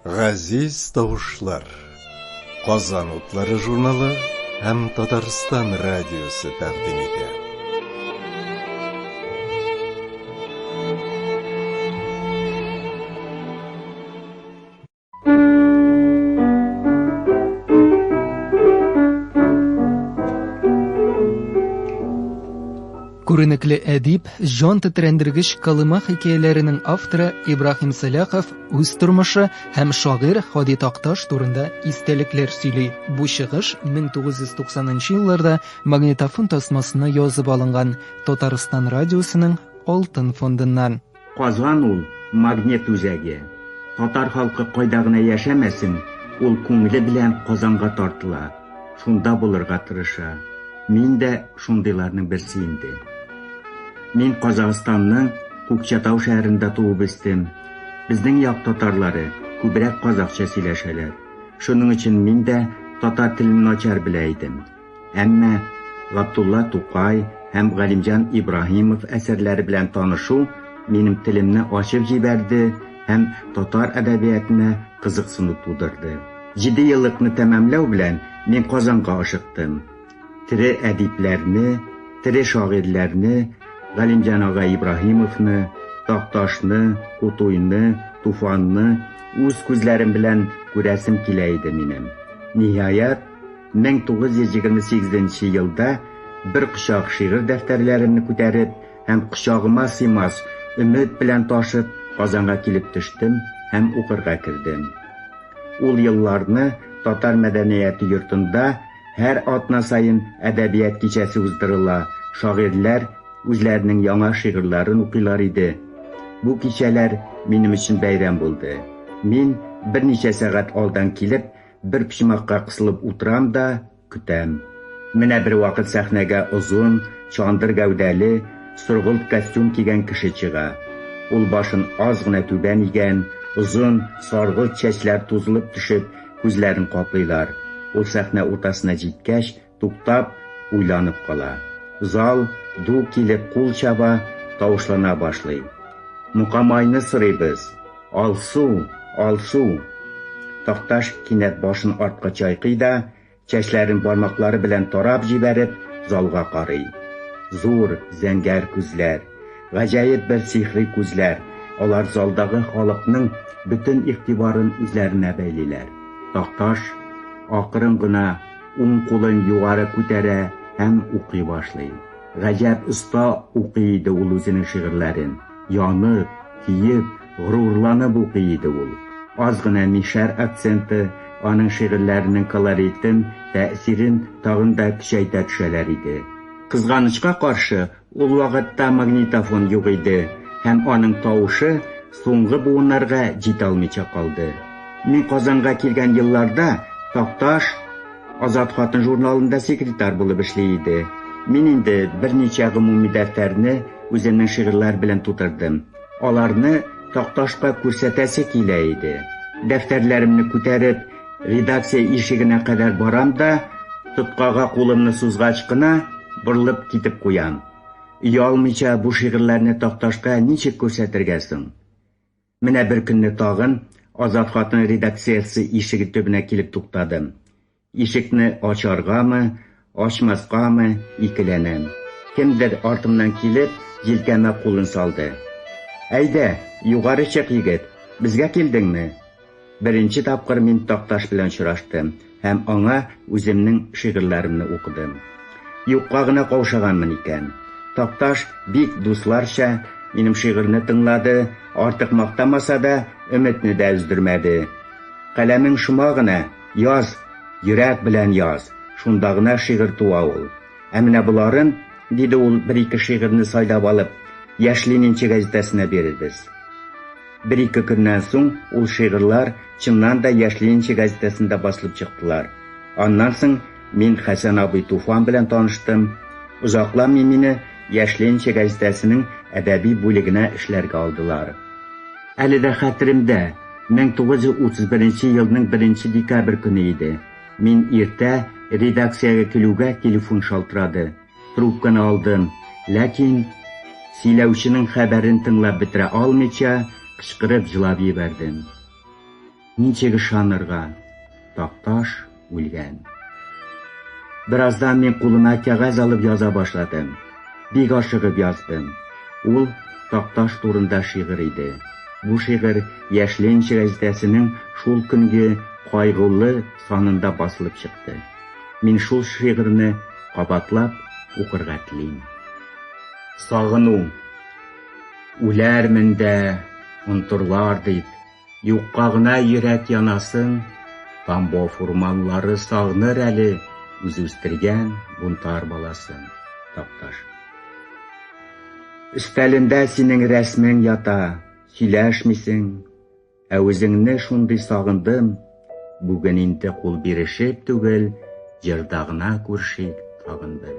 Газиз тавышлар, Казан утлары журналы һәм Татарстан радиосы тәкъдим итә. Күренекле әдип, җан тетрәндергеч калыма хикәяләренең авторы Ибрахим Салахов үз тормышы һәм шагыйрь Һади Такташ турында истәлекләр сөйли. Бу чыгыш 1990 елларда магнитофон тасмасына язып алынган Татарстан радиосының алтын фондыннан. Казан ул магнит үзәге. Татар халкы кайда гына яшәмәсен, ул күңеле белән Казанга тартыла. Шунда булырга тырыша. Мин дә шундыйларның берсе инде. Мин Казакъстанның Күкчатау шәһәрендә туып үстем. Безнең як татарлары күбрәк казакча сөйләшәләр. Шуның өчен мин дә татар телен начар белә идем. Әмма Габдулла Тукай һәм Галимҗан Ибраһимов әсәрләре белән танышу минем телемне ачып җибәрде һәм татар әдәбиятына кызыксыну тудырды. 7 еллыкны тәмамлау белән мин Казанга ашыктым. Тере әдипләрне, тере шагыйрьләрне, Галимҗан ага Ибраһимовны, Такташны, Кутуйны, Туфанны үз күзләрем белән күрәсем килә иде минем. Ниһаять, 1928 елда бер кочак шигырь дәфтәрләремне күтәреп һәм кочагыма сыймас өмет белән ташып Казанга килеп төштем һәм укырга кирдем. Ул елларны татар мәдәнияте йортында һәр атна сайын әдәбият кичәсе уздырыла. Шагыйрьләр үзләренең яңа шигырьләрен укыйлар иде. Бу кичәләр минем өчен бәйрәм булды. Мин берничә сәгать алдан килеп, бер почмакка кысылып утырам да көтәм. Менә бер вакыт сәхнәгә озын, чандыр гәүдәле, сұрғылт костюм кигән кеше чыга. Ул башын аз гына түбән игән, озын, саргылт чәчләр тузылып төшеп, күзләрен каплыйлар. Ул сәхнә уртасына җиткәч, туктап, уйланып кала. Зал ду килеп кул чаба, тавышлана башлый. Мукамайны сырыйбыз. Алсу, алсу. Такташ кинәт башын артка чайкый да, чәчләрен бармаклары белән тарап җибәреп, залга карый. Зур, зәңгәр күзләр, гаҗәеп бер сихри күзләр. Алар залдагы халыкның бөтен игътибарын үзләренә бәйлиләр. Такташ акрын гына уң кулын югары күтәрә һәм укый башлый. Гаҗәп оста укый иде ул үзенең шигырьләрен. Янып, киеп, горурланып укый иде ул. Аз гына мишәр акценты аның шигырьләренең колоритын, тәэсирен тагын да көчәйтә төшәләр иде. Кызганычка каршы, ул вакытта магнитофон юк иде һәм аның тавышы соңгы буыннарга җитә алмыйча калды. Мин Казанга килгән елларда Такташ Азат хатын журналында секретарь булып эшли иде. Мин инде берничә гомуми дәфтәрне үземнең шигырьләр белән тутырдым. Аларны Такташка күрсәтәсе килә иде. Дәфтәрләремне күтәреп, редакция ишегенә кадәр барам да, тоткага кулымны сузгач кына борылып китеп куям. Уялмыйча бу шигырьләрне Такташка ничек күрсәтергә соң? Менә бер көнне тагын Азат хатын редакциясе ишеге төбенә килеп туктадым. Ишекне ачаргамы, ачмаскамы икеләнәм. Кемдер артымнан килеп, җилкәмә кулын салды. Әйдә, югары чык, егет, безгә килдеңме? Беренче тапкыр мин Такташ белән очраштым һәм аңа үземнең шигырьләремне укыдым. Юкка гына каушаганмын икән. Такташ бик дусларча минем шигырьне тыңлады, артык мактамаса да, өметне дә үздермәде. Каләмең шума гына, яз, йөрәк белән яз. Шунда гына шигырь туа ул. Ә менә буларын, диде ул бер-ике шигырьне сайлап алып, Яшьлининче газетасына бирербез. Бер-ике көннән соң ул шигырьләр чыннан да Яшьлининче газетасында басылып чыктылар. Аннан соң мин Хәсән абый Туфан белән таныштым. Узакламый мине Яшьлининче газетасының әдәби бүлегенә эшләргә алдылар. Әле дә хәтеремдә, 1931 елның 1 декабрь көне иде. Мин иртә редакциягә килүгә телефон шалтырады. Трубканы алдым, ләкин сөйләүченең хәбәрен тыңлап бетерә алмыйча, кычкырып җылап җибәрдем. Ничек ышанырга? Такташ үлгән. Бераздан мин кулыма кәгазь алып яза башладым. Бик ашыгып яздым. Ул Такташ турында шигырь иде. Бу шигырь Яшьлек гәзитәсенең шул көнге кайгылы санында басылып чыкты. Мин шул шигырьне кабатлап укырга телим. Сагыну. Үләрмен дә, онтырлар дип, юкка гына йөрәк янасың, Тамбов урманлары сагыныр әле, үз үстергән бунтар баласын. Такташ. Өстәлендә синең рәсмең ята, сөйләшмисең, ә үзеңне шундый сагындым, бүген инде кул бирешеп түгел, җырда гына күршик тагын бер.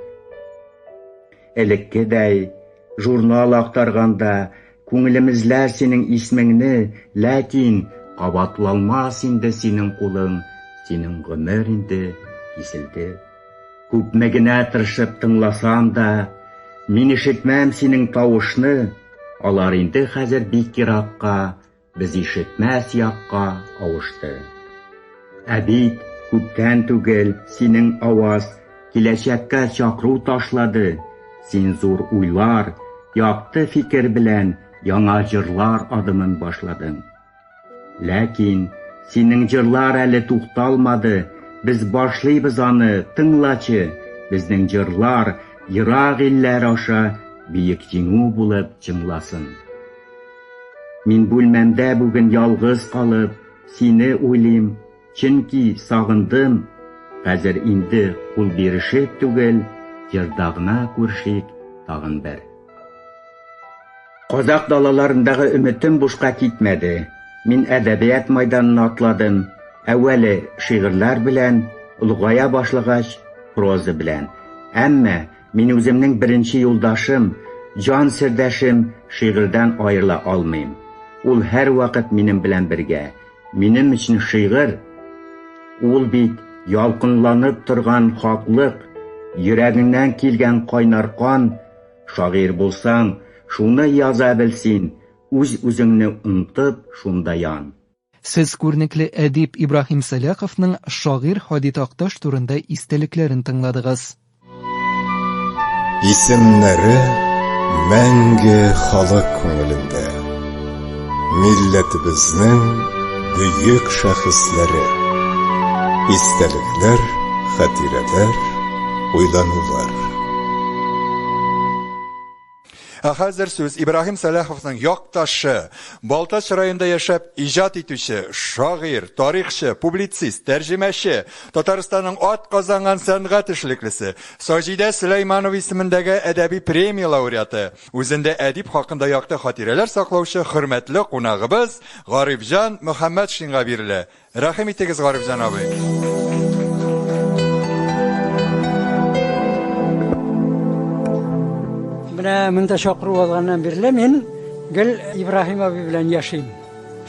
Элеккедәй, журнал актарганда, күңелемезләр синең исмеңне, ләкин кабатланмас инде синең кулың, синең гомер инде киселде. Күпме генә тырышып тыңласам да, мин ишетмәм синең тавышны, алар инде хәзер бик еракка, без ишетмәс якка авышты. Ә бит күптән түгел синең аваз киләчәккә чакыру ташлады. Син зур уйлар, якты фикер белән яңа җырлар адымын башладың. Ләкин синең җырлар әле тукталмады. Без башлыйбыз аны, тыңлачы. Безнең җырлар ерак илләр аша биек җиңү булып җыңласын. Мин бүлмәмдә бүген ялгыз калып, сине уйлыйм, чөнки сагындым. Хәзер инде кул бирешеп түгел, җырда гына күршик тагын бер. Казак далаларындагы өметем бушка китмәде. Мин әдәбият майданына атладым. Әүвәле шигырьләр белән, улгая башлагач проза белән. Әмма мин үземнең беренче юлдашым, җан сердәшем шигырьдән аерыла алмыйм. Ул һәр вакыт минем белән бергә. Минем өчен шигырь ул бит ялкынланып торган хаклык, йөрәгеннән килгән кайнар кан. Шагыйрь булсаң, шуны яза белсин, үз үзеңне онытып шунда ян. Сез күрнекле әдип Ибрахим Сәләховның шагыйрь Һади Такташ турында истәлекләрен тыңладыгыз. Исемнәре мәңге халык күңелендә. Милләтебезнең бөек шәхесләре. Истәлекләр, хатирәләр, уйланулар. Хәзер сүз Ибрахим Сәләховның якташы, Балтач районында яшәп иҗат итүче, шагыйрь, тарихчы, публицист, тәрҗемәче, Татарстанның ат казанган сәнгать эшлеклесе, Саҗидә Сөләйманова исемендәге әдәби премия лауреаты, үзендә әдип хакында якты хатирәләр саклаучы хөрмәтле кунагыбыз Гарифҗан Мөхәммәд Шинга бирелә. Рәхим итегез, Гарифҗан абый. Монда чакыру алганнан бирле мин гел Ибрахим абый белән яшим.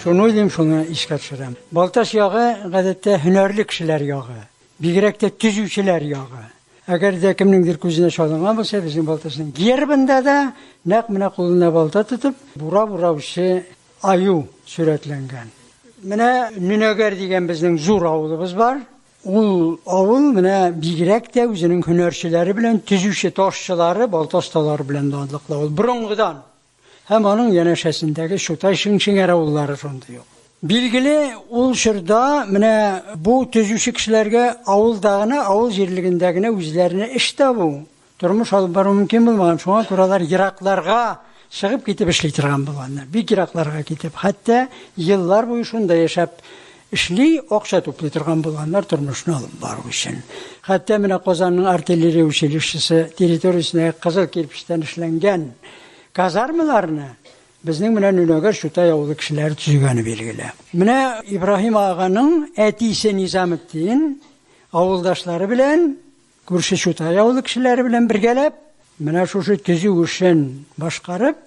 Шуны уйлыйм, шуны искә төшерәм. Балтач ягы гадәттә һөнәрле кешеләр ягы, бигрәк тә төзүчеләр ягы. Әгәр дә кемнеңдер күзенә чалынган булса, безнең Балтачның гербында да нәкъ менә кулына балта тотып, бура-бураучы аю сурәтләнгән. Менә Нүнәгәр дигән безнең зур авылыбыз бар. Ул авыл менә бигрәк тә үзенең һөнәрчеләре белән, төзүче ташчылары, балтасталары белән данлыклы. Ул борынгыдан һәм аның янәшәсендәге Шутай Шиңшиңәр авыллары шундый ук. Билгеле, ул чорда менә бу төзүче кешеләргә авылдагына, авыл җирлегендәгенә үзләренә эш табу, тормыш алып бару мөмкин булмаган. Шуңа күрә алар еракларга чыгып китеп эшли торган булганнар. Бик еракларга китеп, хәтта еллар буе шунда яшәп эшли, акча туплый торган булганнар тормышны алып бару өчен. Хәтта менә Казанның артиллерия училищесы территориясенә кызыл кирпичтән эшләнгән казармаларны безнең менә Нүнәгәр Шутай авылы кешеләре төзегәне билгеле. Менә Ибрахим аганың әтисе Низаметтин авылдашлары белән, күрше Шутай авылы кешеләре белән бергәләп, менә шушы төзү эшен башкарып,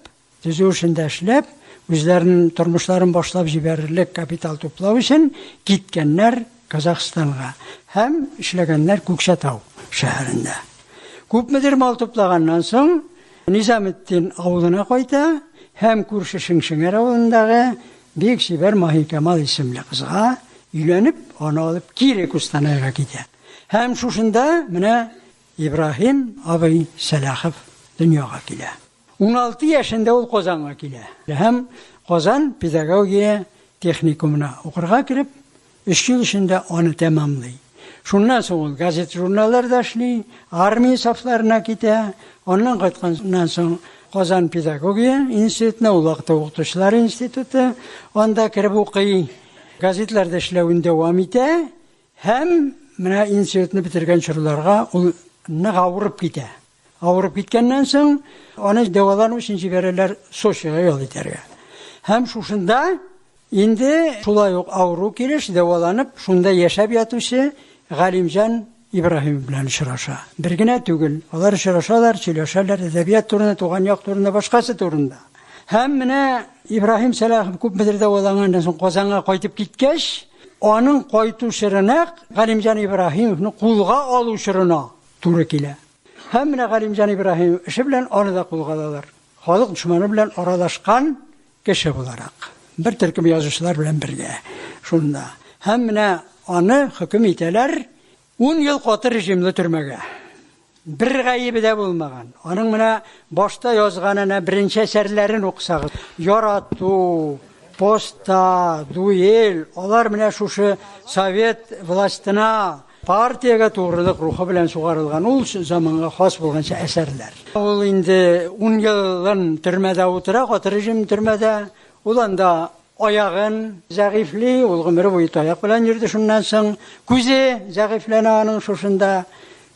төзү эшендә эшләп, үзләренең тормышларын башлап җибәрерлек капитал туплау өчен киткәннәр Казахстанга һәм эшләгәннәр Күкшетау шәһәрендә. Күпмедер мал туплаганнан соң Низаметдин авылына кайта, һәм күрше Шыңшыңар авылындагы бик шибәр Маһикамал исемле кызга өйләнеп, аны алып кире Кустанайга китә. Һәм шушында менә Ибраһим абый Сәлахов дөньяга килә. 16 яшендә ул Казанга килә. Һәм Казан педагогия техникумына укырга кирип, 3 ел эчендә аны тәмамлый. Шуннан соң ул газет-журналларда эшли, армия сафларына китә. Аннан кайтканнан соң Казан педагогия институтына, ул вакытта укытучылар институты, анда кирип укый, газетларда эшләвен дәвам итә. Һәм менә институтны битергән чорларга ул нык авырып китә. Авырып киткәннән соң аны дәвалану өчен җибәрәләр Сочига ял итәргә. Һәм шушында инде шулай ук авыру килеш дәваланып, шунда яшәп ятучы Галимҗан Ибраһим белән очраша. Бер генә түгел, алар очрашалар, сөйләшәләр әдәбият турында, туган як турында, башкасы турында. Һәм менә Ибраһим Сәлахов күпмедер дәваланганнан соң Казанга кайтып киткәч, аның кайту чорына Галимҗан Ибраһимовны кулга алу чорына туры килә. Һәм менә Галимҗан Ибраһимов эше белән аны да кулга алалар. Халык дошманы белән аралашкан кеше буларак. Бер төркем язучылар белән бергә. Шунда. Һәм менә аны хөкем итәләр 10 ел каты режимлы төрмәгә. Бер гаебе дә булмаган. Аның менә башта язганына беренче әсәрләрен укысагыз, Ярату, Поста, Дуэль, алар менә шушы совет властына, партиягә тугрылык рухы белән сугарылган ул заманга хас булганча әсәрләр. Ул инде 10 елын төрмәдә утыра, каты режим төрмәдә. Ул анда аягын зәгыйфли, ул гомере буе таяк белән йөрде. Шуннан соң күзе зәгыйфләнә аның шушында.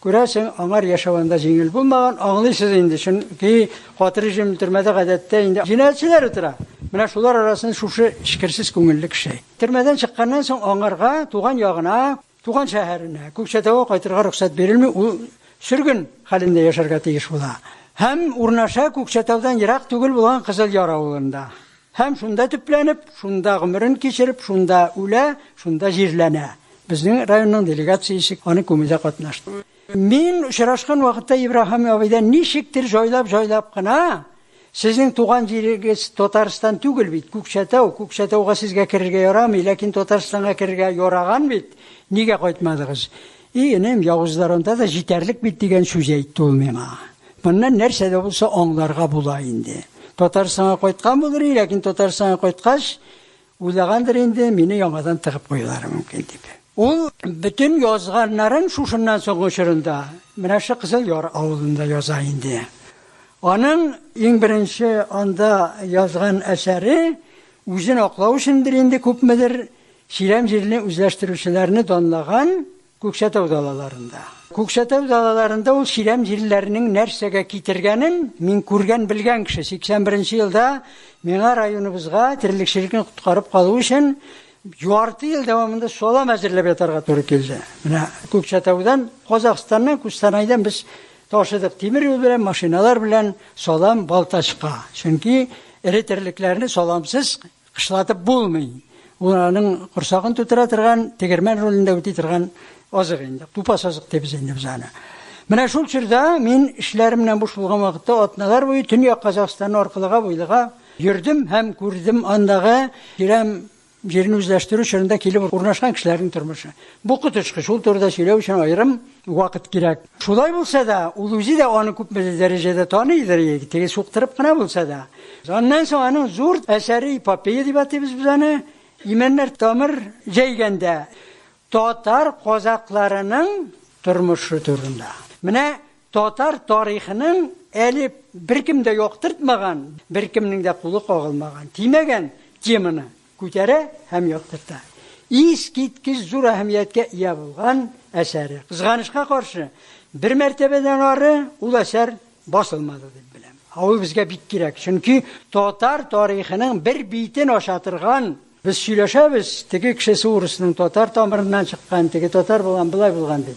Күрәсең, аңар яшавында җиңел булмаган, аңлыйсыз инде. Чөнки каты режим төрмәдә гадәттә инде җинаятьчеләр утыра. Менә шулар арасында шушы шикерсез күңелле кеше. Төрмәдән чыкканнан соң аңарга туган ягына, туган шәһәренә, Күкчәтәүгә кайтырга рөхсәт бирелми, ул сөргün хәлендә яшәргә тиеш була. Һәм урнаша Күкчәтәүдән ерак түгел булган Кызылъяр авылында. Һәм шунда төпләнеп, шунда гомерен кичереп, шунда үлә, шунда җирләнә. Безнең районның делегациясе аны күмүдә катнашты. Мин очрашкан вакытта Ибраһим абыйдан ничектер җайлап кына, сезнең туган җирегез Татарстан түгел бит, Күкчәтәү, Күкчәтәүгә сезгә керергә ярамый, ләкин Татарстанга керергә яраган бит. Нигә кайтмадыгыз? Инем явызларында да җитәрлек бит дигән сүз әйтте ул миңа. Моннан нәрсә дә булса аңларга була инде. Татарстанга кайткан булыр, ләкин Татарстанга кайткач, уйлагандыр инде, мине яңадан тыгып куйлар мөмкин дип. Ул бүтән язганнарын шушыннан соң очрында, менә шу Кызылъяр авылында яза инде. Аның иң беренче анда язган әсәре үзен аклау өчендер инде күпмедер Чирәм җирне үзләштерүчеләрне данлаган Күкчәтәү далаларында. Күкчәтәү далаларында ул Чирәм җирләренең нәрсәгә китергәнен мин күргән, белгән кеше. 81 елда миңа районыбызга терлекчелекне коткарып калу өчен ярты ел дәвамында салам әзерләп ятарга туры килде. Менә Күкчәтәүдән, Казакъстаннан, Кустанайдан без ташыдык тимер юл белән, машиналар белән салам Балтачка. Чөнки эре терлекләрне саламсыз кышлатып булмый. Уның курсагын тутыра торган, тегермән ролендә үти торган азык инде. Тупас азык дип инде без аны. Менә шул чорда мин эшләремнән буш булган вакытта атналар буе Төньяк Казакъстан аркылыга буйлыга йөрдем һәм күрдем андагы Чирәм җирне үзләштерү чорында килеп урнашкан кешеләрнең тормышы. Бу котышкы шул турыда сөйләү өчен аерым вакыт кирәк. Шулай булса да, ул үзе дә аны күп дәрәҗәдә таныйдыр, теге суктырып кына булса да. Аннан соң аның зур әсәре эпопея дип атыйбыз без аны. Именнәр тамыр җәйгәндә татар казакларының тормышы турында. Менә татар тарихының әле беркем дә яктыртмаган, беркемнең дә кулы кагылмаган, тимәгән теманы күтәрә һәм яктырта. Искиткеч зур әһәмияткә ия булган әсәре. Кызганычка каршы, бер мәртәбәдән ары ул әсәр басылмады дип беләм. Ул безгә бик кирәк, чөнки татар тарихының бер битен ашатырган. Без сөйләшәбез, теге кешесе урысның татар тамырыннан чыккан, теге татар булган, булай булган дип.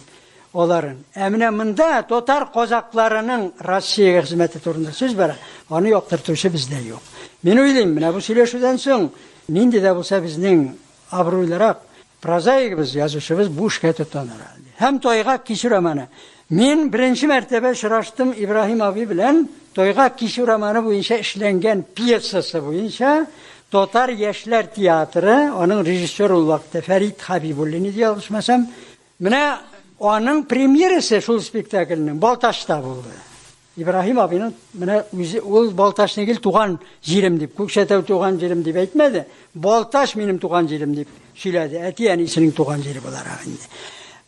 Аларын. Менә монда татар казакларының Россиягә хезмәте турында сүз бара. Аны яктыртучы бездә юк. Мин уйлыйм, менә бу сөйләшүдән соң нинди дә булса безнең абруйлырак прозаигыбыз, язучыбыз бу эшкә тотыныр. Һәм тайга кичерәм аны. Мин беренче мәртәбә очраштым Ибраһим абый белән Тойга киши романы буенча эшләнгән пьесасы буенча Татар яшьләр театры, аның режиссеры ул вакытта Фәрит Хәбибуллин иде, ялгышмасам. Менә аның премьерасы шул спектакльнең Балташта булды. Ибраһим абыйның менә үзе ул Балташны гел туган җирем дип, Күкшәтәү туган җирем дип әйтмәде. Балташ минем туган җирем дип сөйләде. Әти-әнисенең туган җире буларак инде.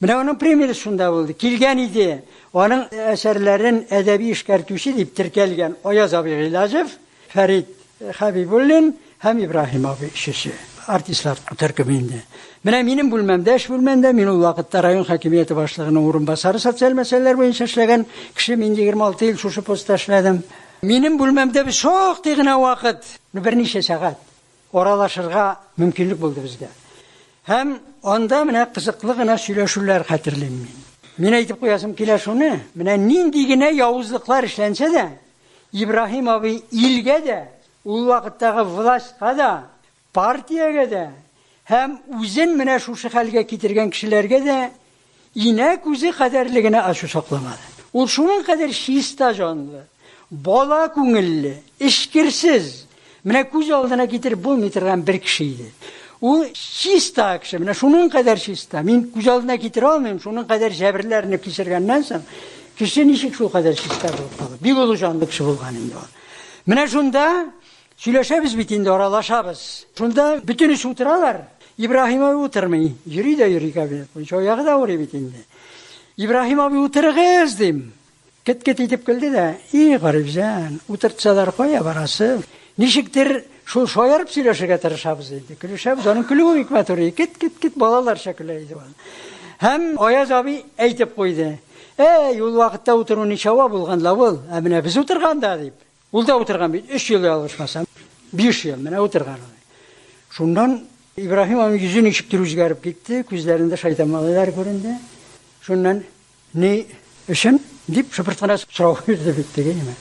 Менә аның премьерасы шунда булды. Килгән иде. Аның әсәрләрен әдәби эшкәртүче дип теркәлгән Аяз абый Гыйлаҗев, Фәрит Хәбибуллин һәм Ибраһим абый өчесе артистлар төркемендә. Менә минем бүлмәмдә, эш бүлмәмдә мин ул вакытта район хакимияте башлыгының урынбасары социаль мәсьәләләр буенча эшләгән кеше, мин 26 ел шушы постта эшләдем. Минем бүлмәмдә без шактый гына вакыт, берничә сәгать аралашырга мөмкинлек булды безгә. Һәм анда менә кызыклы гына сөйләшүләр хәтерлим мин. Мин әйтеп куясым килә шуны, менә нинди генә явызлыклар эшләнсә дә, Ибраһим абый илгә дә, ул вакыттагы властька да, партиягә дә һәм үзен менә шушы хәлгә китергән кешеләргә дә инәк үзе кадерлегенә ачу сакламады. Ул шуның кадәр чиста җанлы, бала күңелле, эшкирсез, менә күз алдына китереп булмый торган бер кеше иде. Ул чиста кеше, менә шуның кадәр чиста. Мин күз алдына китерә алмыйм, шуның кадәр җәберләрне кичергәннән соң, кеше ничек шул кадәр чиста булып калды? Бик олы җанлы кеше булган инде ул. Менә шунда сөйләшәбез бит инде, аралашабыз. Шунда бөтенесе утыралар. Ибраһим абый утырмый. Йөри дә йөри кабинет буенча, аягы да авырый бит инде. Ибраһим абый утырыгыз дим. Кет-кет итеп көлде дә, гарибҗан, утыртсалар кая барасы? Ничектер шул шаярып сөйләшергә тырышабыз инде. Көлешәбез, аның көлүе бик матур. Кет-кет балаларча көлә иде ул. Һәм Аяз абый әйтеп куйды. Ул вакытта утыру ничава булганла ул, менә без утырганда дип. Ул да утырган бит, 3 ел ялгышмасам. 5 ел менә утырган. Шуннан Ибраһим абый йөзе ничектер үзгәреп китте, күзләрендә шайтан малайлар күренде. Шуннан ни өчен дип шыпырткана сорау бирде бит дигәнме?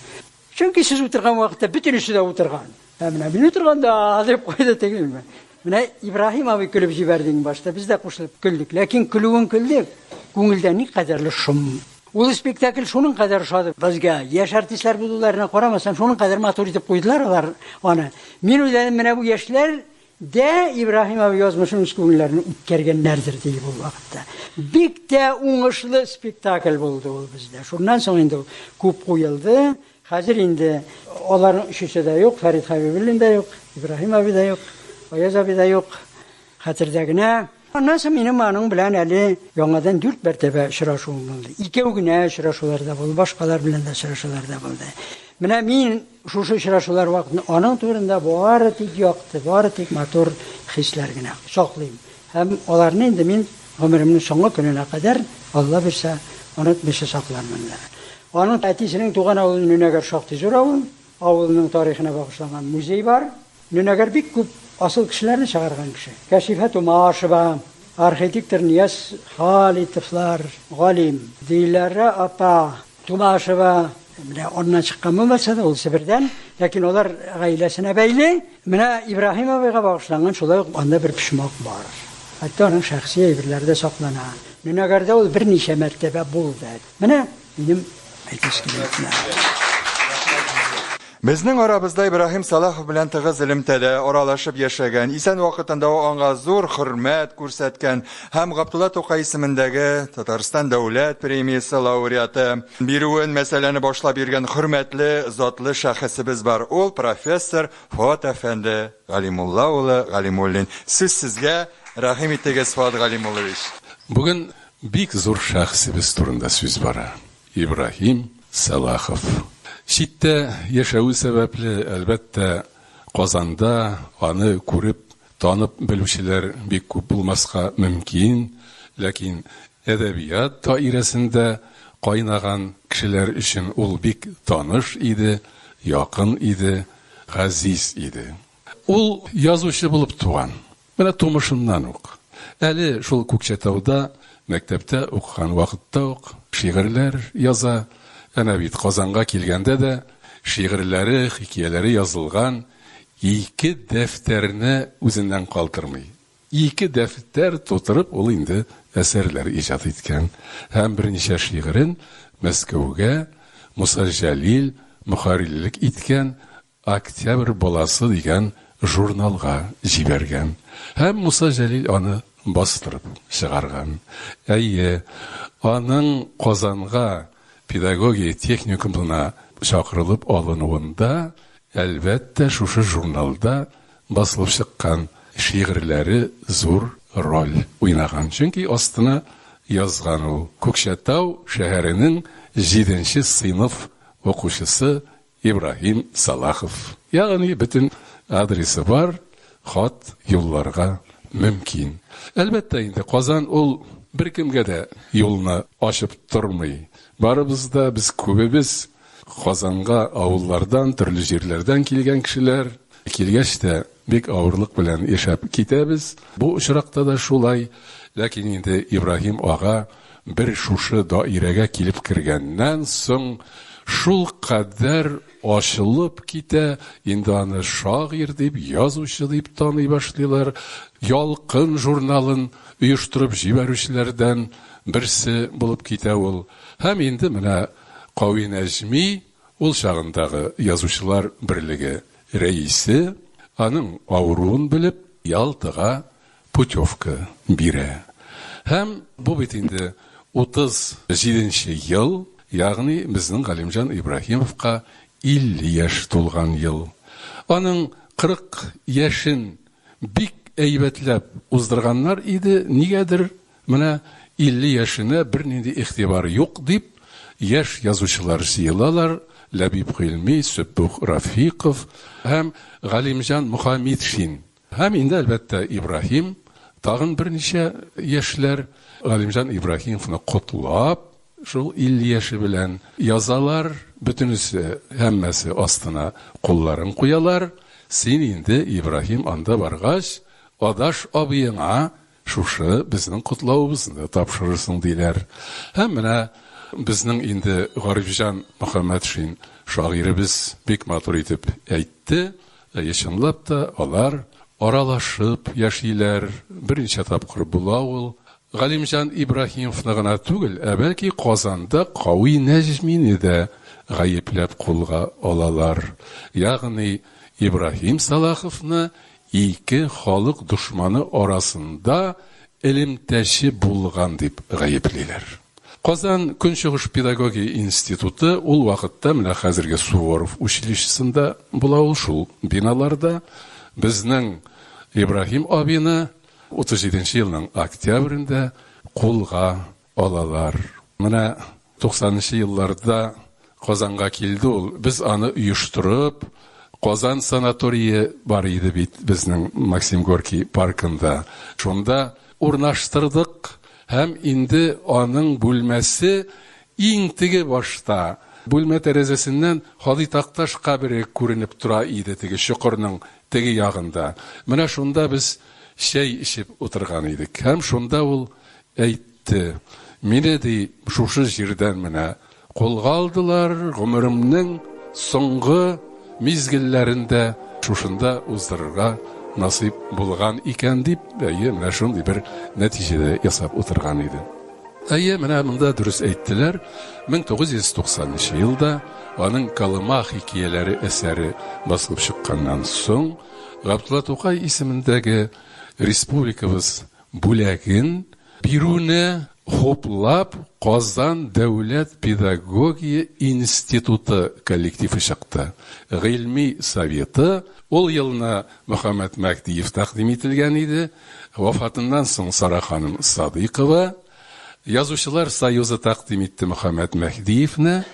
Чөнки сез утырган вакытта бөтенесе дә утырган. Менә мин утырганда дип куйды дигәнме? Менә Ибраһим абый көлеп җибәрдең башта, без дә кушылып көлдек. Ләкин көлүен көлдек, күңелдә ни кадәрле шом. Ул спектакль шуның кадәр шады безгә. Яшь артистлар булуларына карамасам, шуның кадәр матур итеп куйдылар алар аны. Мин үзем менә бу яшьләр дә Ибраһим абый язмышын үз күңелләрен үткәргәннәрдер ди бу вакытта. Бик тә уңышлы спектакль булды ул бездә. Шуннан соң инде күп куелды. Хәзер инде аларның өчесе дә юк, Фәрит Хәбибуллин дә юк, Ибраһим абый да юк, Аяз абый да юк. Хәтердә генә. Аннан соң минем аның белән әле яңадан 4 мәртәбә очрашуым булды. 2 генә очрашуларда булды, башкалар белән дә очрашуларда булды. Менә мин шушы очрашулар вакытында аның турында бары тик якты, бары тик матур хисләр генә саклыйм. Һәм аларны инде мин гомеремнең соңгы көненә кадәр Алла бирсә онытмыйча саклармын. Аның әтисенең туган авылы Нүнәгәр шактый зур авыл, авылның тарихына багышланган музей бар. Нүнәгәр бик күп асыл кешеләрне чыгарган кеше. Кәшифә Тумашева, архитектор Нияз Халитовлар, галим Диләрә апа Тумашева, менә оннан чыккан булмаса да ул Себердән, ләкин алар гаиләсенә бәйле. Менә Ибраһим абыйга багышланган шулай анда бер пишмак бар. Хәтта аның шәхси әйберләре дә саклана. Нүнәгәрдә ул берничә мәртәбә булды. Менә минем әйтәскә. Безнең арабызда Ибраһим Салахов белән тыгыз элемтәдә аралашып яшәгән, исән вакытында аңа зур хөрмәт күрсәткән һәм Габдулла Тукай исемендәге Татарстан дәүләт премиясе лауреаты бирүен мәсьәләне башлап йөргән хөрмәтле затлы шәхесебез бар. Ул профессор Фуат әфәнде Галимулла улы Галимуллин. Сез сезгә рәхим итегез, Фуат Галимуллович. Бүген бик зур шәхесебез турында сүз бара. Ибраһим Салахов. Читтә яшәү сәбәпле, әлбәттә, Казанда аны күреп, танып белүчеләр бик күп булмаска мөмкин, ләкин әдәбият даирәсендә кайнаган кешеләр өчен ул бик таныш иде, якын иде, газиз иде. Ул язучы булып туган. Менә тумышыннан ук. Әле шул Күкшәтәүдә мәктәптә укыган вакытта ук шигырьләр яза. Әнә бит Казанга килгәндә дә шигырьләре, хикәяләре язылган 2 дәфтәрне үзеннән калтырмый. 2 дәфтәр тутырып ул инде әсәрләр иҗат иткән. Һәм берничә шигырен Мәскәүгә Муса Җәлил мөхәррирлек иткән Октябрь баласы дигән журналга җибәргән. Һәм Муса Җәлил аны бастырып чыгарган. Әйе, аның Казанга педагогия техникумына чакырылып алынуында, әлбәттә, шушы журналда басылып чыккан шигырьләре зур роль уйнаган. Чөнки астына язган ул Күкшәтау шәһәренең 7нче сыйныф укучысы Ибраһим Салахов. Ягъни бөтен адресы бар, хат юлларга мөмкин. Әлбәттә, инде Казан ул беркемгә дә юлны ачып тормый. Барыбыз да, без күбебез Казанга авыллардан, төрле җирләрдән килгән кешеләр, килгәч тә бик авырлык белән яшәп китәбез. Бу очракта да шулай. Ләкин инде Ибраһим ага бер шушы даирәгә килеп кергәннән соң шул кадәр ачылып китә, инде аны шагыйрь дип, язучы дип таный башлыйлар. Ялкын журналын оештырып җибәрүчеләрдән берсе булып китә ул. Һәм инде менә Кави Нәҗми, ул чагындагы язучылар берлеге рәисе, аның авыруын белеп, Ялтыга путевка бирә. Һәм бу бит инде 37нче ел, ягъни безнең Галимҗан Ибраһимовка 50 яшь тулган ел. Аның 40 яшен бик әйбәтләп уздырганнар иде, нигәдер менә 50 яшенә бернинди игътибар юк дип, яшь язучылар җыелалар. Ләбиб Гыйльми, Сөббүх Рафиқов һәм Галимҗан Мөхәммәтшин. Һәм инде әлбәттә Ибраһим, тагын берничә яшьләр Галимҗан Ибраһимовны котлап, шул 50 яше белән язалар, бөтенесе, һәммәсе астына кулларын куялар. Син инде, Ибраһим, анда баргач, адаш абыеңа шушы безнең котлавыбызны тапшырырсың диләр. Һәм менә безнең инде Гарифҗан Мөхәммәтшин шагыйребез бик матур итеп әйтте. Чынлап та алар аралашып яшиләр. Берничә тапкыр була ул. Галимҗан Ибраһимовны гына түгел, бәлки Казанда Кави Нәҗмине дә гаепләп кулга алалар. Ягъни Ибраһим Салаховны ике халык душманы арасында элемтәче булган дип гаеплиләр. Казан Көнчыгыш педагогия институты ул вакытта менә хәзерге Суворов училищесында була ул шул биналарда. Безнең Ибраһим абыны 37нче елның октябрендә кулга алалар. Менә 90нчы елларда Казанга килде ул. Без аны оештырып, Казан санатории бар иде бит безнең Максим Горький паркында. Шунда урнаштырдык. Һәм инде аның бүлмәсе иң теге башта, бүлмә тәрәзәсеннән Хади Такташ кабере күренеп тора иде, теге чокырның теге ягында. Менә шунда без чәй ичеп утырган идек. Һәм шунда ул әйтте: "Мине ди шушы җирдән менә кулга алдылар, гомеремнең соңгы мизгелләрендә шушында уздырырга насип булган икән" дип, менә шундый бер нәтиҗәдә ясап утырган иде. Менә монда дөрес әйттеләр. 1990 елда аның Калыма хикәяләре әсәре басылып чыкканнан соң, Габдулла Тукай исемендәге республикабыз бүләген бирүне хоплап Казан дәүләт педагогия институты коллективы чыкты. Гыйльми советы ул елны Мөхәммәд Мәхдиев тәкъдим ителгән иде. Вафатыннан соң Сара ханым Садыйкова. Язучылар союзы тәкъдим итте Мөхәммәд Мәхдиевне.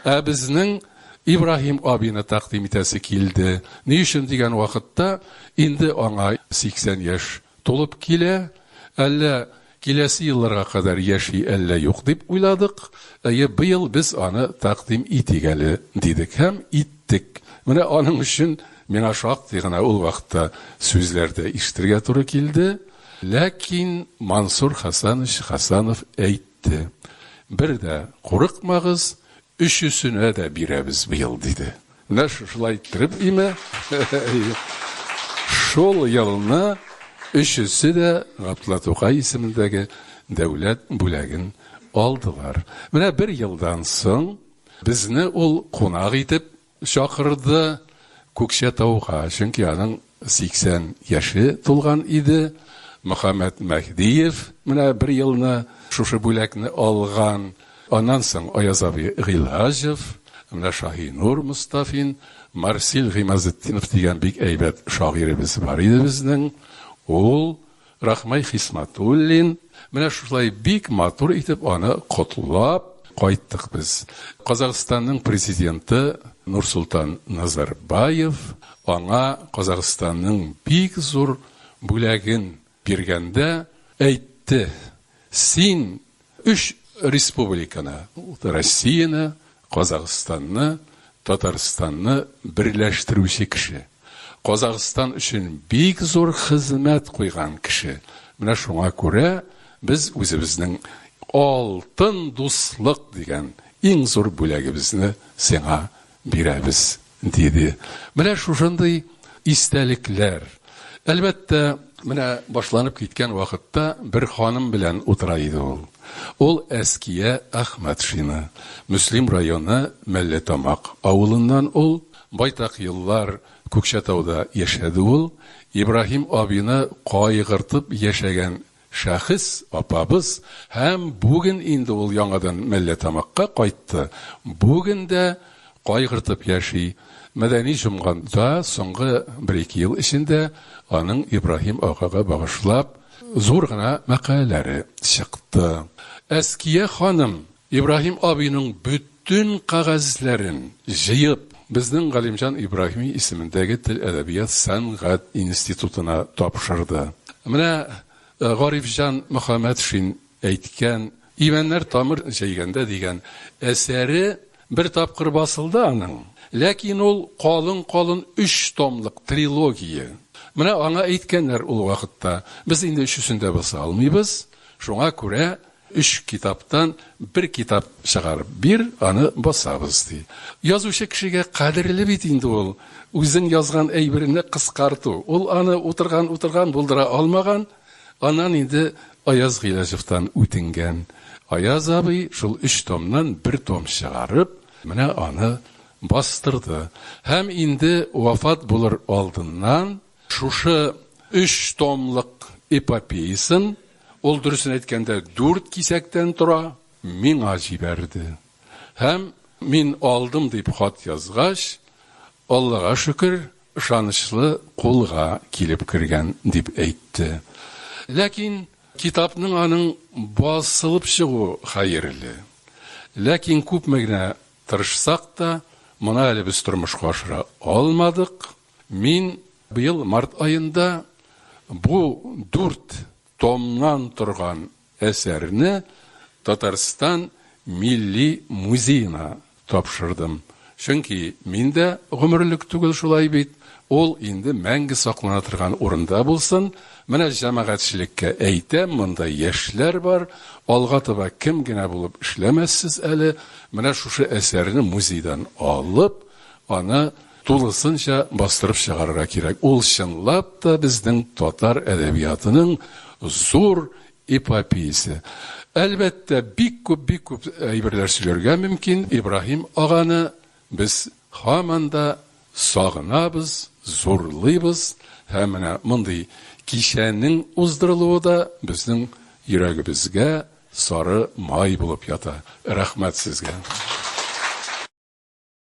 Безнең Ибраһим абыны тәкъдим итәсе килде. Ни өчен дигән вакытта инде аңа 80 яшь тулып килә. Әллә киләсе елларга кадәр яши, әллә юк дип уйладык. Быел без аны тәкъдим итигәле дидек һәм иттек. Менә аның өчен миңа шактый гына ул вакытта сүзләрдә ишетергә туры килде. Ләкин Мансур Хасанов әйтте: "Бер дә курыкмагыз, өчесенә дә бирәбез быел" диде. Менә шулай итеп име? Шул елны өчесе дә Габдулла Тукай исемендәге дәүләт бүләген алдылар. Менә бер елдан соң безне ул кунак итеп шақырды Көкшетауға, чөнки аның 80 яшы тулган иде. Мөхәммәд Мәхдиев менә бер елны шушы бүләкне алган. Аннан соң Аяз абый Гыйлаҗев, менә Шаһинур Мустафин, Марсил Гыймазетдинов дигән бик әйбәт шагыйребез бар иде безнең. Ул Рахмай Хисматуллин, менә шулай бик матур итеп аны котлап кайттык без. Казакъстанның президенты Нурсултан Назарбаев аңа Казакъстанның бик зур бүләген биргәндә әйтте: "Син 3 республиканы, Россияны, Казакъстанны, Татарстанны берләштерүче кеше. Казакъстан өчен бик зур хезмәт куйган кеше. Менә шуңа күрә без үзебезнең алтын дуслык дигән иң зур бүләгебезне сиңа бирәбез", диде. Менә шушындый истәлекләр. Әлбәттә, менә башланып киткән вакытта бер ханым белән утыра иде ул. Ул Әския Әхмәтшина, Мөслим районы Мәлләтамак авылыннан ул байтак еллар Көкшетауда яшәде ул. Ибраһим абыйны кайгыртып яшәгән шәхес апабыз, һәм бүген инде ул яңадан Мәлләтамакка кайтты. Бүген дә кайгыртып яши. Мәдәни җомганда соңгы 1-2 ел эчендә аның Ибраһим агага багышлап зур гына мәкаләләре чыкты. Әския ханым Ибраһим абыйның бүтән кагазларын җыеп безнең Галимҗан Ибраһими исемендәге тел әдәбият сәнгать институтына тапшырды. Менә Гарифҗан Мөхәммәтшин әйткән "Имәннәр тамыр җәйгәндә" дигән әсәре бер тапкыр басылды аның. Ләкин ул калын 3 томлык трилогия. Менә аңа әйткәннәр ул вакытта: "Без инде 3-сендә баса алмыйбыз. Шуңа күрә 3 китаптан 1 китап чыгарып бир, аны басабыз", ди. Язучы кешегә кадерле бит инде ул. Үзен язган әйберне кыскарту. Ул аны утырган булдыра алмаган. Аннан инде Аяз Гыйлаҗевтан үтенгән. Аяз абый шул 3 томнан 1 том чыгарып, менә аны бастырды. Һәм инде вафат булыр алдыннан шушы 3 томлык эпопеясын, ул дөресен әйткәндә 4 кисәктән тора, миңа җибәрде. Һәм мин алдым дип хат язгач, Аллага шөкер, ышанычлы кулга килеп кергән дип әйтте. Ләкин китапның аның басылып чыгу хәерле. Ләкин күпме генә тырышсак та, моны әле без тормышка ашыра алмадык. Мин быел март айында бу 4 томнан торган әсәрне Татарстан Милли музеена тапшырдым. Чөнки миндә гомерлек түгел шулай бит. Ул инде мәңге саклана торган урында булсын. Менә җәмәгатьчелеккә әйтәм, монда яшьләр бар. Алга таба кем генә булып эшләмәссез әле. Менә шушы әсәрне музейдан алып, аны тулысынча бастырып чыгарырга кирәк. Ул чынлап та безнең татар әдәбиятының зур эпопеясе. Әлбәттә, бик күп әйберләр сөйләргә мөмкин. Ибраһим аганы без һаман да сагынабыз, зурлыйбыз. Һәм менә мондый кичәнең уздырылуы да безнең йөрәгебезгә сары май булып ята. Рәхмәт сезгә.